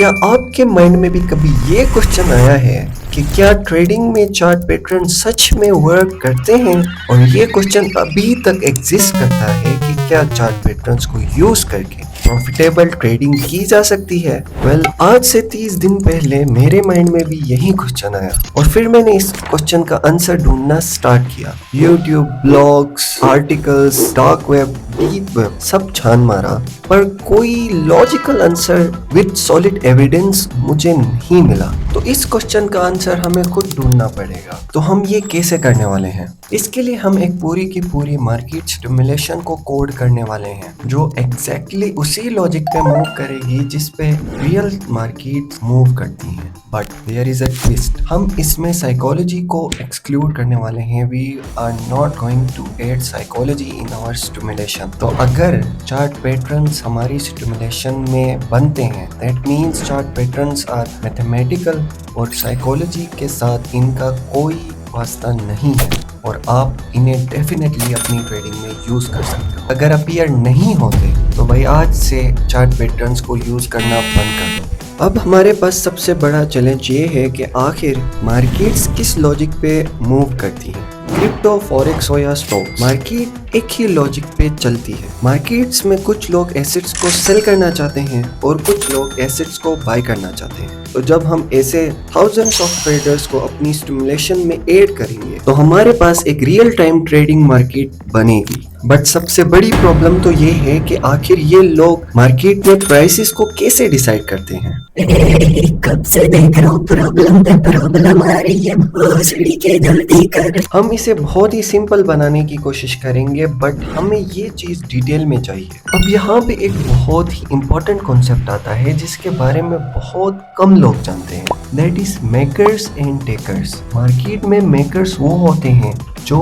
क्या आपके माइंड में भी कभी ये क्वेश्चन आया है कि क्या ट्रेडिंग में चार्ट पैटर्न सच में वर्क करते हैं? और ये क्वेश्चन अभी तक एग्जिस्ट करता है कि क्या चार्ट पैटर्न्स को यूज करके प्रॉफिटेबल ट्रेडिंग की जा सकती है? वेल, आज से 30 दिन पहले मेरे माइंड में भी यही क्वेश्चन आया और फिर मैंने इस क्वेश्चन का आंसर ढूंढना स्टार्ट किया। YouTube, blogs, articles, dark web, deep web सब छान मारा, पर कोई logical answer with solid evidence मुझे नहीं मिला। तो इस क्वेश्चन का आंसर हमें खुद ढूंढना पड़ेगा। तो हम ये कैसे करने वाले हैं? इसके लिए हम एक पूरी की पूरी मार्केट स्टिमुलेशन को कोड करने वाले हैं, जो एग्जैक्टली उसी लॉजिक पे मूव करेगी जिस पे रियल मार्केट मूव करती है। But there is a twist, हम इसमें साइकोलॉजी को एक्सक्लूड करने वाले हैं। We are not going to add psychology in our stimulation. तो अगर चार्ट पैटर्न्स हमारी स्टिमुलेशन में बनते हैं, that means chart patterns are mathematical और साइकोलॉजी के साथ इनका कोई वास्ता नहीं है और आप इन्हें डेफिनेटली अपनी ट्रेडिंग में यूज कर सकते हो। अगर अपीयर नहीं होते तो भाई आज से चार्ट पैटर्न्स को यूज करना बंद कर दो। अब हमारे पास सबसे बड़ा चैलेंज ये है कि आखिर मार्केट्स किस लॉजिक पे मूव करती हैं। क्रिप्टो, फॉरेक्स हो या स्टॉक, मार्केट एक ही लॉजिक पे चलती है। मार्केट्स में कुछ लोग एसेट्स को सेल करना चाहते हैं और कुछ लोग एसेट्स को बाय करना चाहते हैं। तो जब हम ऐसे थाउजेंड्स ऑफ ट्रेडर्स को अपनी स्टिमुलेशन में ऐड करेंगे तो हमारे पास एक रियल टाइम ट्रेडिंग मार्केट बनेगी। बट सबसे बड़ी प्रॉब्लम तो ये है कि आखिर ये लोग मार्केट में प्राइसेस को कैसे डिसाइड करते हैं? कब से देख रहा हूँ प्रॉब्लम पे प्रॉब्लम आ रही है, भोसड़ी के जल्दी कर। हम इसे बहुत ही सिंपल बनाने की कोशिश करेंगे, बट हमें ये चीज डिटेल में चाहिए। अब यहाँ पे एक बहुत ही इम्पोर्टेंट कॉन्सेप्ट आता है जिसके बारे में बहुत कम लोग जानते हैं, that is makers and takers. Market में मेकर्स वो होते हैं जो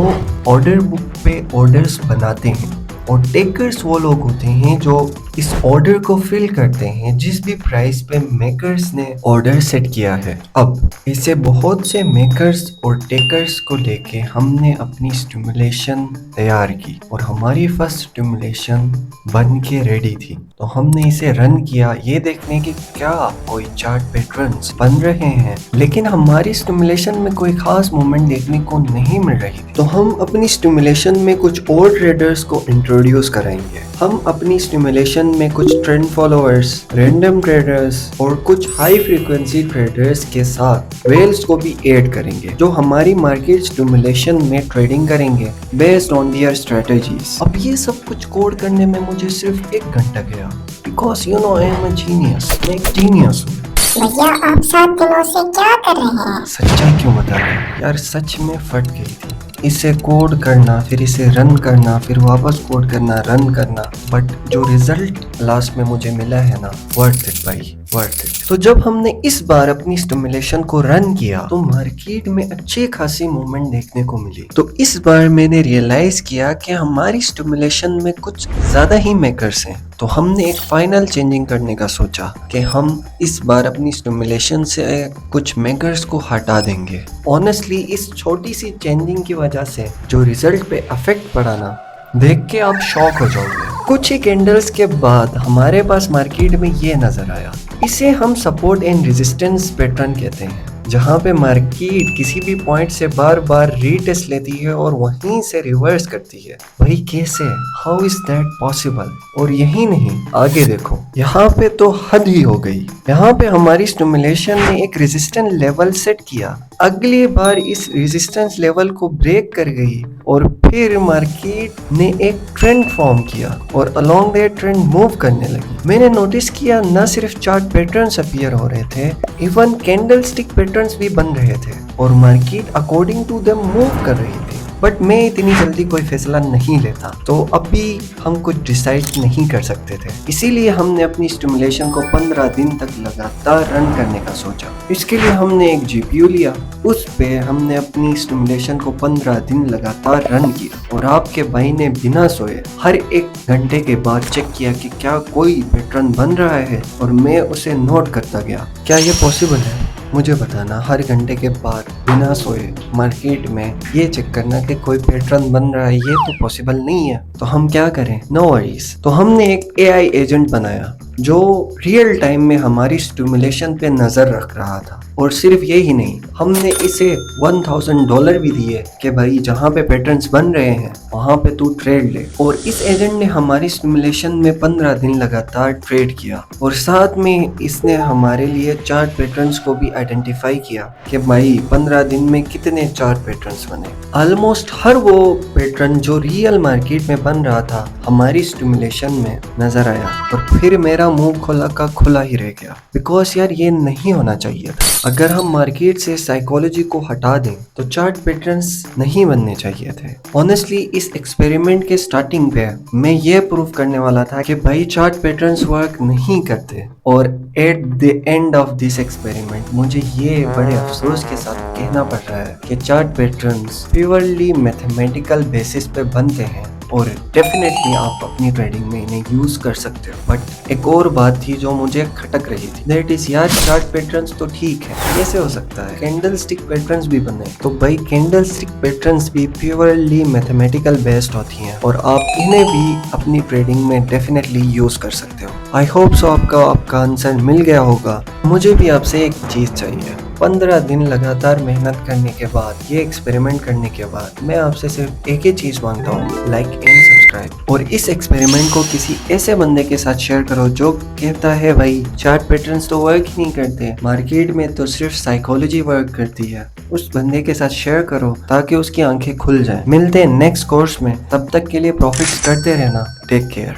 ऑर्डर बुक पे ऑर्डर्स बनाते हैं और टेकर्स वो लोग होते हैं जो इस ऑर्डर को फिल करते हैं जिस भी प्राइस पे मेकर्स ने ऑर्डर सेट किया है। अब इसे बहुत से मेकर्स और टेकर्स को लेके हमने अपनी स्टिमुलेशन तैयार की और हमारी फर्स्ट स्टिमुलेशन बन के रेडी थी। तो हमने इसे रन किया ये देखने की क्या कोई चार्ट पैटर्न्स बन रहे हैं, लेकिन हमारी स्टिमुलेशन में कोई खास मूवमेंट देखने को नहीं मिल रही थी। तो हम अपनी स्टिमुलेशन में कुछ और ट्रेडर्स को इंट्रोड्यूस कराएंगे। हम अपनी स्टिमुलेशन में कुछ ट्रेंड फॉलोअर्स, रैंडम ट्रेडर्स और कुछ हाई फ्रीक्वेंसी ट्रेडर्स के साथ वेल्स को भी ऐड करेंगे जो हमारी मार्केट स्टिमुलेशन में ट्रेडिंग करेंगे बेस्ड ऑन देयर स्ट्रेटजीज। अब ये सब कुछ कोड करने में मुझे सिर्फ 1 घंटा गया, because you know I am a genius. मैं एक जीनियस हूँ। भैया आप 7 दिनों से क्या कर रहे हैं? सच्चाई क्यों बता रहे हैं यार, सच में फट गई थी। इसे कोड करना, फिर इसे रन करना, फिर वापस कोड करना, रन करना, बट जो रिजल्ट लास्ट में मुझे मिला है ना, वर्थ इट भाई, वर्थ इट। तो जब हमने इस बार अपनी स्टिमुलेशन को रन किया तो मार्केट में अच्छी खासी मूवमेंट देखने को मिली। तो इस बार मैंने रियलाइज किया कि हमारी स्टिमुलेशन में कुछ ज्यादा ही मेकर्स हैं। तो हमने एक फाइनल चेंजिंग करने का सोचा कि हम इस बार अपनी स्टिमुलेशन से कुछ मेकर्स को हटा देंगे। ऑनेस्टली इस छोटी सी चेंजिंग की वजह से जो रिजल्ट पे अफेक्ट पड़ा ना, देख के आप शॉक हो जाओगे। कुछ ही कैंडल्स के बाद हमारे पास मार्केट में ये नजर आया। इसे हम सपोर्ट एंड रेजिस्टेंस पैटर्न कहते हैं, जहाँ पे मार्केट किसी भी पॉइंट से बार बार रीटेस्ट लेती है और वहीं से रिवर्स करती है। वही कैसे? How is that possible? और यही नहीं, आगे देखो, यहाँ पे तो हद ही हो गई। यहाँ पे हमारी स्टिमुलेशन ने एक रेजिस्टेंस लेवल सेट किया, अगली बार इस रेजिस्टेंस लेवल को ब्रेक कर गई और फिर मार्केट ने एक ट्रेंड फॉर्म किया और अलोंग दैट ट्रेंड मूव करने लगी। मैंने नोटिस किया न सिर्फ चार्ट पैटर्न्स अपीयर हो रहे थे, इवन कैंडल स्टिक पैटर्न्स भी बन रहे थे और market according to them move कर रही थी। बट मैं इतनी जल्दी कोई फैसला नहीं लेता, तो अभी हम कुछ डिसाइड नहीं कर सकते थे। इसीलिए हमने अपनी स्टिमुलेशन को 15 दिन तक लगातार रन करने का सोचा। इसके लिए हमने एक जीपीयू लिया, उस पे हमने अपनी स्टिमुलेशन को 15 दिन लगातार रन किया और आपके भाई ने बिना सोए हर 1 घंटे के बाद चेक किया कि क्या कोई पैटर्न बन रहा है और मैं उसे नोट करता गया। क्या ये पॉसिबल है? मुझे बताना। हर घंटे के बाद बिना सोए मार्केट में ये चेक करना कि कोई पैटर्न बन रहा है, ये तो पॉसिबल नहीं है। तो हम क्या करें? No worries. तो हमने एक एआई एजेंट बनाया जो रियल टाइम में हमारी स्टिमुलेशन पे नजर रख रहा था। और सिर्फ यही नहीं, हमने इसे $1000 भी दिए कि भाई जहाँ पे पैटर्न्स बन रहे हैं वहाँ पे तू ट्रेड ले। और इस एजेंट ने हमारी स्टिमुलेशन में 15 दिन लगातार ट्रेड किया और साथ में इसने हमारे लिए चार्ट पैटर्न्स को भी आइडेंटिफाई किया कि भाई 15 दिन में कितने चार्ट पैटर्न्स बने। ऑलमोस्ट हर वो पैटर्न जो रियल मार्केट में बन रहा था हमारी स्टिमुलेशन में नजर आया और फिर मेरा मुंह खोला का खुला ही रह गया। बिकॉज यार ये नहीं होना चाहिए था। अगर हम मार्केट से साइकोलॉजी को हटा दें तो चार्ट पैटर्न्स नहीं बनने चाहिए थे। ऑनेस्टली इस एक्सपेरिमेंट के स्टार्टिंग पे मैं ये प्रूव करने वाला था कि भाई चार्ट पैटर्न्स वर्क नहीं करते। और at the end of this experiment मुझे ये बड़े अफसोस के साथ कहना पड़ रहा है कि chart patterns purely mathematical basis पे बनते हैं और डेफिनेटली आप अपनी ट्रेडिंग में इन्हें यूज कर सकते हो। बट एक और बात थी जो मुझे खटक रही थी, दैट इज यार चार्ट पैटर्न्स तो ठीक है, कैसे हो सकता है कैंडल स्टिक पैटर्न्स भी बने। तो भाई कैंडल स्टिक पैटर्न्स भी प्योरली मैथमेटिकल बेस्ड होती हैं और आप इन्हें भी अपनी ट्रेडिंग में डेफिनेटली यूज कर सकते हो। आई होप सो आपका आंसर मिल गया होगा। मुझे भी आपसे एक चीज चाहिए, 15 दिन लगातार मेहनत करने के बाद, ये एक्सपेरिमेंट करने के बाद मैं आपसे सिर्फ एक ही चीज मांगता हूँ, लाइक एंड सब्सक्राइब। और इस एक्सपेरिमेंट को किसी ऐसे बंदे के साथ शेयर करो जो कहता है भाई चार्ट पैटर्न्स तो वर्क ही नहीं करते, मार्केट में तो सिर्फ साइकोलॉजी वर्क करती है। उस बंदे के साथ शेयर करो ताकि उसकी आंखें खुल जाएं। मिलते हैं नेक्स्ट कोर्स में, तब तक के लिए प्रॉफिट्स करते रहना। Take care.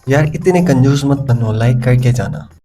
यार इतने कंजूस मत बनो, लाइक करके जाना।